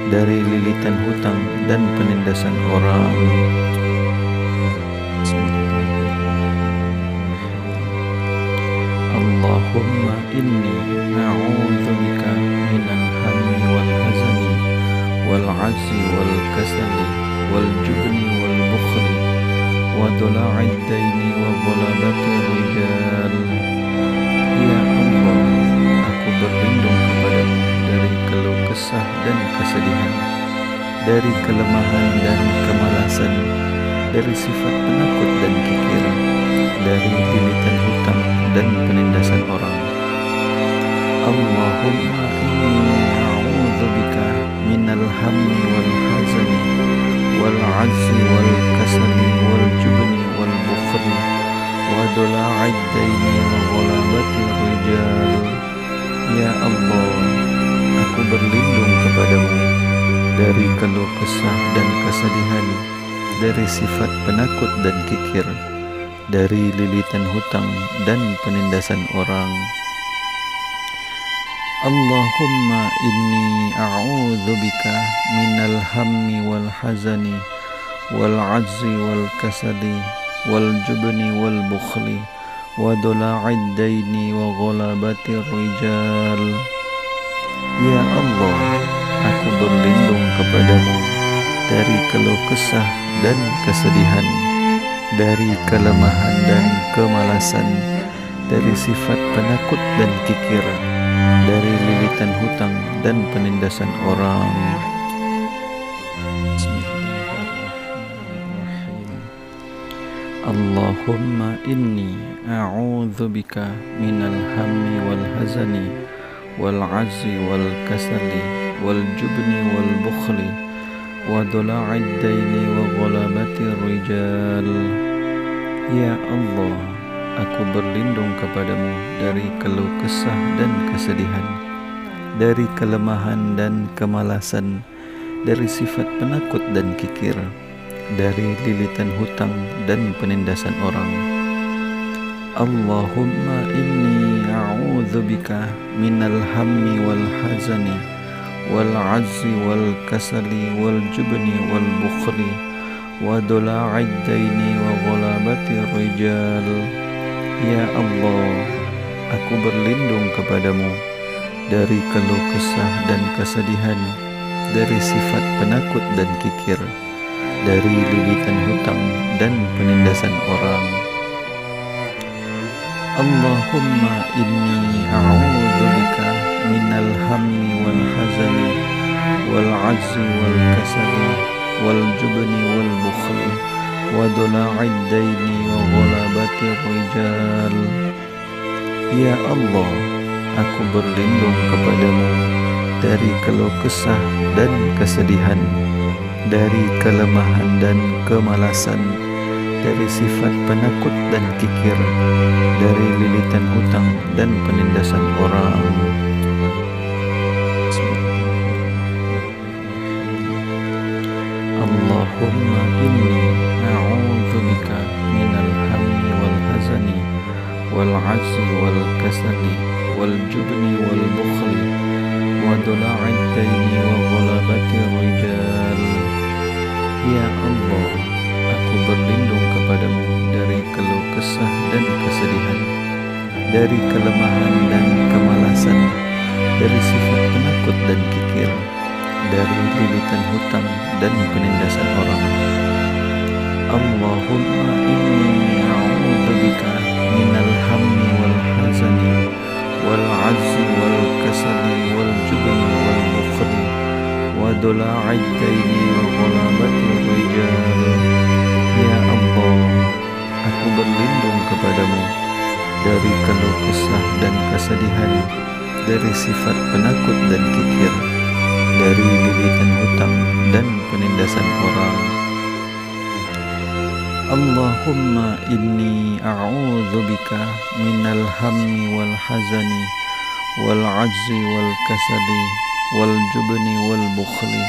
dari lilitan hutang dan penindasan orang. Allahumma inni a'udzubika minal hammi wal hazani wal azzi wal kasali wal jubni wal bukhli wa dola'id daini wa ghalabatir rijal. Ya Allah, aku berlindung kepadamu dari keluh kesah dan kesedihan, dari kelemahan dan kemalasan, dari sifat penakut dan kikir, dari lilitan hutang dan penindasan orang. Allahumma inni a'udzubika minal hammi wal hazani wal azzi wal kasali wal jubni wal bukhli wa dola'id daini wa ghalabatir rijal. Ya Allah, aku berlindung kepadamu dari keluh kesah dan kesedihan, dari sifat penakut dan kikir, dari lilitan hutang dan penindasan orang. Allahumma inni a'udzubika minal hammi wal hazani wal azzi wal kasali wal jubni wal bukhli wa dola'id daini wa ghalabatir rijal. Ya Allah, aku berlindung kepadamu dari keluh kesah dan kesedihan, dari kelemahan dan kemalasan, dari sifat penakut dan kikir, dari lilitan hutang dan penindasan orang. Allahumma inni a'udzubika minal hammi wal hazani wal azzi wal kasali wal jubni wal bukhli wa dola'id daini wa ghalabatir rijal. Ya Allah, aku berlindung kepadamu dari keluh kesah dan kesedihan, dari kelemahan dan kemalasan, dari sifat penakut dan kikir, dari lilitan hutang dan penindasan orang. Allahumma inni a'udzubika minal hammi wal hazani wal azzi wal kasali wal jubni wal bukhli wa dola'id daini wa ghalabatir rijal. Ya Allah, aku berlindung kepadamu dari keluh kesah dan kesedihan, dari sifat penakut dan kikir, dari lilitan hutang dan penindasan orang. Allahumma inni a'udzubika minal hammi wal hazani wal azzi wal kasali wal jubni wal bukhli wa dola'id daini wa ghalabati rijal. Ya Allah, aku berlindung kepadamu dari keluh kesah dan kesedihan, dari kelemahan dan kemalasan, dari sifat penakut dan kikir, dari lilitan hutang dan penindasan orang. Allahumma inni a'udzubika minal hammi wal hazani wal azzi wal kasali wal jubni wal bukhli wa dola'id daini wa ghalabati rijal. Ya Allah, aku berlindung kepadamu dari keluh kesah dan kesedihan, dari kelemahan dan kemalasan, dari sifat penakut dan kikir, dari lilitan hutang dan penindasan orang. Allahumma inni a'udzubika minal hammi wal hazani wal azzi wal kasali wal jubni wal bukhli wa dola'id daini wa ghalabati rijal. Ya Allah, aku berlindung kepadamu dari keluh kesah dan kesedihan, dari sifat penakut dan kikir, dari lilitan hutang dan penindasan orang. Allahumma inni a'udzubika minal hammi wal hazani wal azzi wal kasali wal jubni wal bukhli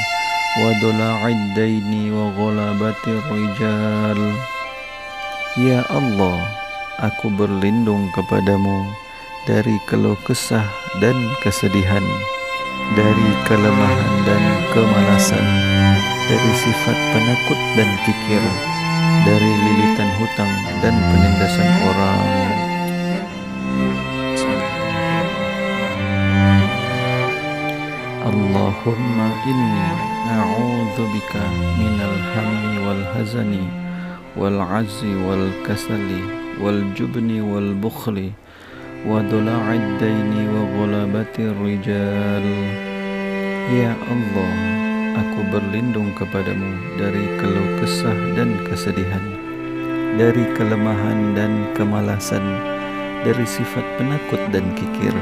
wa dola'id daini wa ghalabati rijal. Ya Allah, aku berlindung kepadamu dari keluh kesah dan kesedihan, dari kelemahan dan kemalasan, dari sifat penakut dan kikir, dari lilitan hutang dan penindasan orang. Allahumma inni a'udzubika minal hammi wal hazani wal azzi wal kasali wal jubni wal bukhli wa dola'id daini wa ghalabati rijal. Ya Allah, aku berlindung kepadamu dari keluh kesah dan kesedihan, dari kelemahan dan kemalasan, dari sifat penakut dan kikir,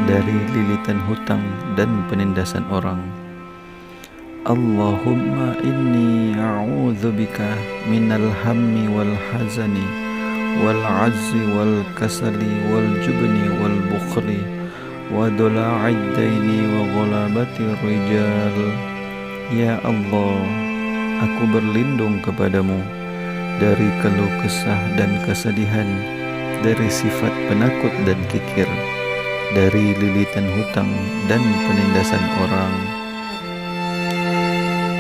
dari lilitan hutang dan penindasan orang. Allahumma inni a'udzubika minal hammi wal hazani wal azzi wal kasali wal jubni wal bukhli wa dola'id daini wa ghalabati rijal. Ya Allah, aku berlindung kepadamu dari keluh kesah dan kesedihan, dari sifat penakut dan kikir, dari lilitan hutang dan penindasan orang.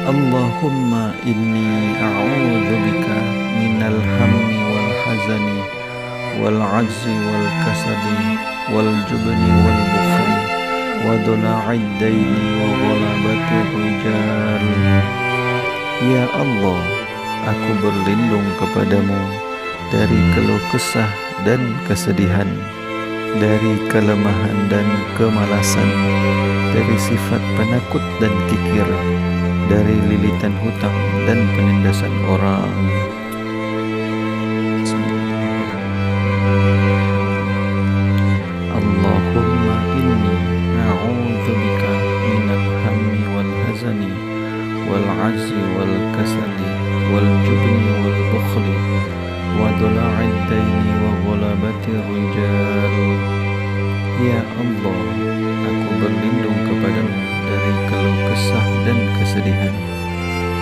Allahumma inni a'udzubika minal hammi wal hazani wal azzi wal kasali wal jubni wal bukhli wa dola'id daini wa ghalabati rijal. Ya Allah, aku berlindung kepadamu dari keluh kesah dan kesedihan, dari kelemahan dan kemalasan, dari sifat penakut dan kikir, dari lilitan hutang dan penindasan orang. Allahumma inni a'udzubika minal hammi wal hazani wal azzi wal kasali wal jubni wal bukhli wa dola'id daini wa ghalabati rijal. Ya Allah, aku berlindung kepadamu dari keluh kesah dan kesedihan,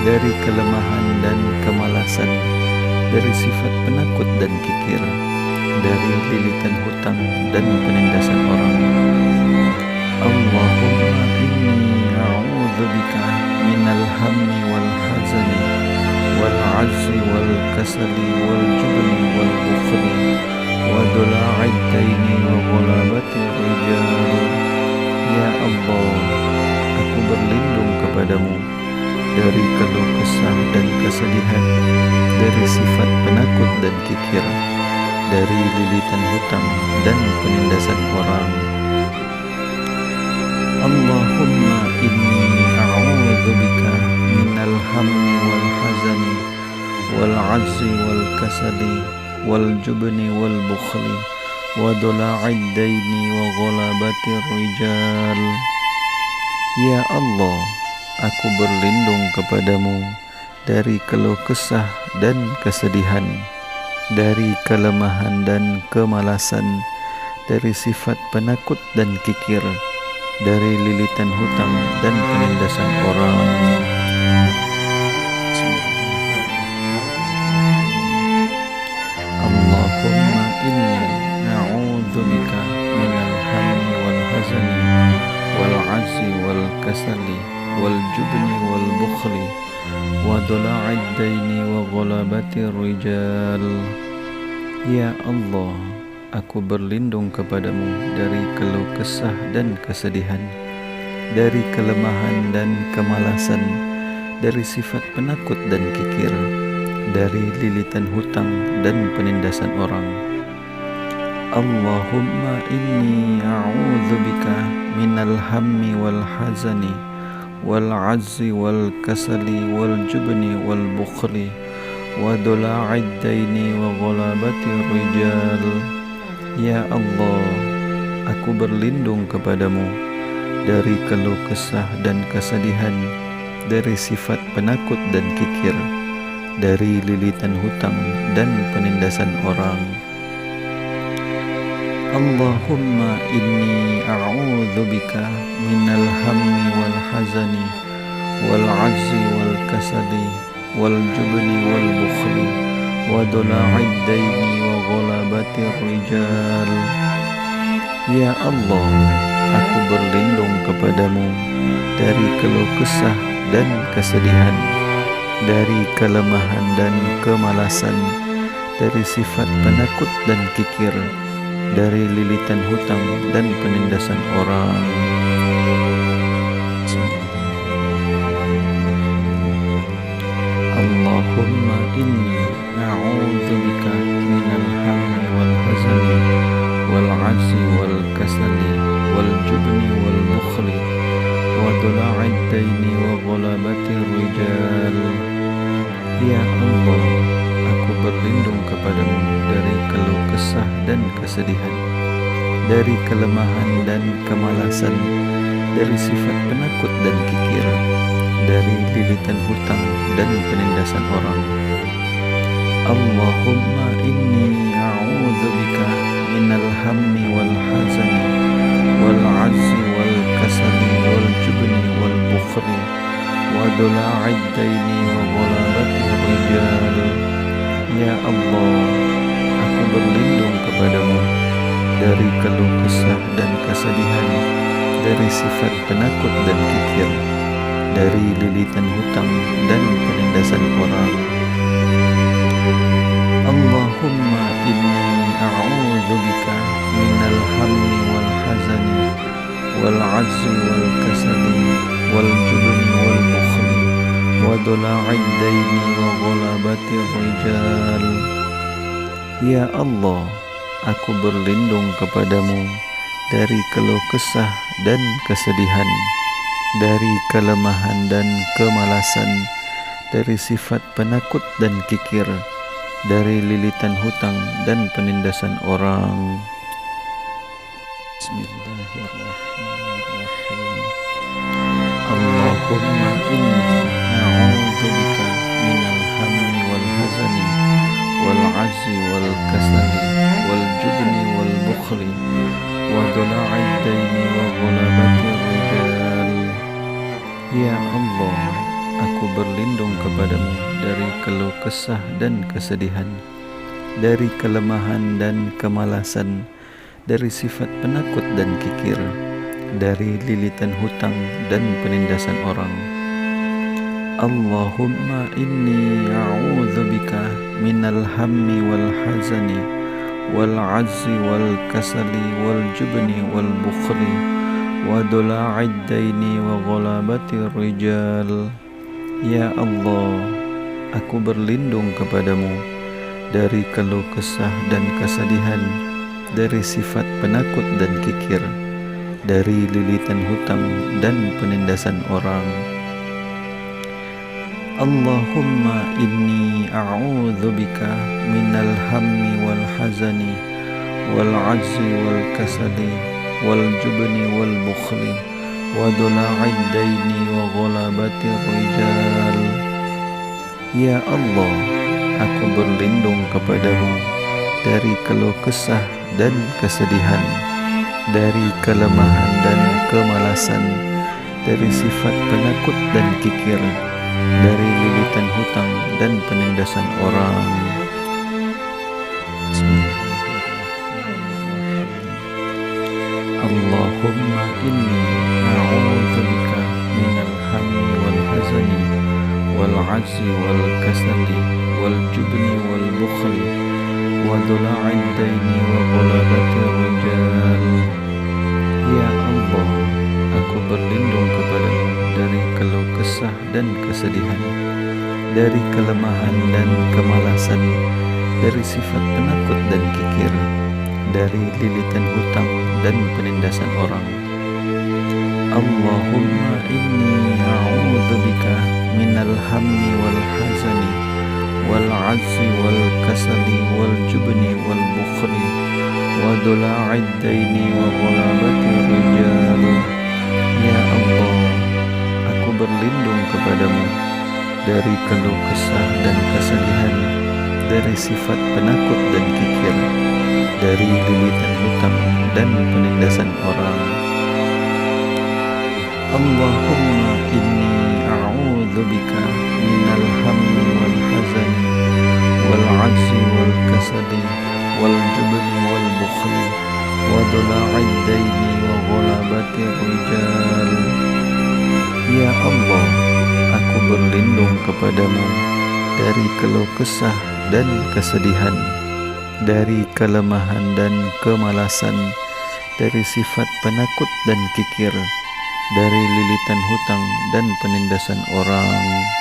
dari kelemahan dan kemalasan, dari sifat penakut dan kikir, dari lilitan hutang dan penindasan orang. Allahumma inni a'udzubika minal hammi wal hazani wal azzi wal kasali wal jubni wal bukhli wa dola'id daini wa ghalabati rijal. kepadamu dari keluh kesah dan kesedihan, dari sifat penakut dan kikir, dari lilitan hutang dan penindasan orang. Allahumma inni a'udzubika minal hammi wal hazani wal azzi wal kasali wal jubni wal bukhli wa dola'id daini wa ghalabatir rijal. Ya Allah, aku berlindung kepadamu dari keluh kesah dan kesedihan, dari kelemahan dan kemalasan, dari sifat penakut dan kikir, dari lilitan hutang dan penindasan orang. Allahumma inni a'udzubika minal hammi wal hazani wal azzi wal kasali wal jubni wal bukhli wa dola'id daini wa ghalabatir rijal. Ya Allah, aku berlindung kepadamu dari keluh kesah dan kesedihan, dari kelemahan dan kemalasan, dari sifat penakut dan kikir, dari lilitan hutang dan penindasan orang. Allahumma inni a'udzubika minal hammi wal hazani wal azzi wal kasali wal jubni wal bukhli wa dola'id daini wa ghalabatir rijal. Ya Allah, aku berlindung kepadamu dari keluh kesah dan kesedihan, dari sifat penakut dan kikir, dari lilitan hutang dan penindasan orang. Allahumma inni a'udzubika minal hammi wal hazani wal azzi wal kasali wal jubni wal bukhli wa dola'id daini wa ghalabatir rijal. Ya Allah, aku berlindung kepadamu dari keluh kesah dan kesedihan, dari kelemahan dan kemalasan, dari sifat penakut dan kikir, dari lilitan hutang dan penindasan orang. Allahumma inni a'udzubika minal hammi wal hazani wal azzi wal kasali wal jubni wal bukhli wa dola'id daini wa ghalabatir rijal. Ya Allah, aku berlindung kepadamu dari keluh kesah dan kesedihan, dari kelemahan dan kemalasan, dari sifat penakut dan kikir, dari lilitan hutang dan penindasan orang. Allahumma inni a'udzubika minal hammi wal hazani wal azzi wal kasali wal jubni wal bukhli wa dola'id daini wa ghalabatir rijal. Ya Allah, aku berlindung kepadamu dari keluh kesah dan kesedihan, dari sifat penakut dan kikir, dari lilitan hutang dan penindasan orang. Allahumma inni a'udzubika minal hammi wal hazani wal azzi wal kasali wal jubni wal bukhli wa dola'id daini wa ghalabatir rijal. Ya Allah, aku berlindung kepadamu dari keluh kesah dan kesedihan, dari kelemahan dan kemalasan, dari sifat penakut dan kikir, dari lilitan hutang dan penindasan orang. Bismillahirrahmanirrahim. Allahumma inni a'udzubika minal hammi wal hazani wal azzi wal kasali wal jubni wal bukhli wa dola'id daini wa ghalabatir rijal. Ya Allah, aku berlindung kepadamu dari keluh kesah dan kesedihan, dari kelemahan dan kemalasan, dari sifat penakut dan kikir, dari lilitan hutang dan penindasan orang. Allahumma inni a'udzubika minal hammi wal hazani wal azzi wal kasali wal jubni wal bukhli wa dula'id daini wa ghalabatir rijal. Ya Allah, aku berlindung kepadamu dari keluh kesah dan kesedihan, dari sifat penakut dan kikir, dari lilitan hutang dan penindasan orang. Allahumma inni a'udzubika minal hammi wal hazani wal ajzi wal kasali wal jubni wal bukhli wa dula'id daini wa ghalabatir rijal. Ya Allah, aku berlindung kepadamu dari keluh kesah dan kesedihan, dari kelemahan dan kemalasan, dari sifat penakut dan kikir, dari lilitan hutang dan penindasan orang. Allahumma inni a'udzubika minal hammi wal hazani wal ajzi wal kasali wal jubni wal bukhli wa dula'id daini wa ghalabatir rijal. Ya Allah, aku berlindung kepadamu dari keluh kesah dan kesedihan, dari kelemahan dan kemalasan, dari sifat penakut dan kikir, dari lilitan hutang dan penindasan orang. Allahumma inni a'udzubika minal hammi wal hazani wal ajzi wal kasali wal jubni wal bukhli wa dula'id daini wa ghalabatir rijal. Ya Allah, aku berlindung kepadamu dari keluh kesah dan kesedihan, dari sifat penakut dan kikir, dari lilitan hutang dan penindasan orang. Allahumma inni a'udzubika minal hammi wal hazani wal ajzi wal kasali wal jubni wal bukhli wa dula'id daini wa ghalabatir rijal. Ya Allah, aku berlindung kepadamu dari keluh kesah dan kesedihan, dari kelemahan dan kemalasan, dari sifat penakut dan kikir, dari lilitan hutang dan penindasan orang.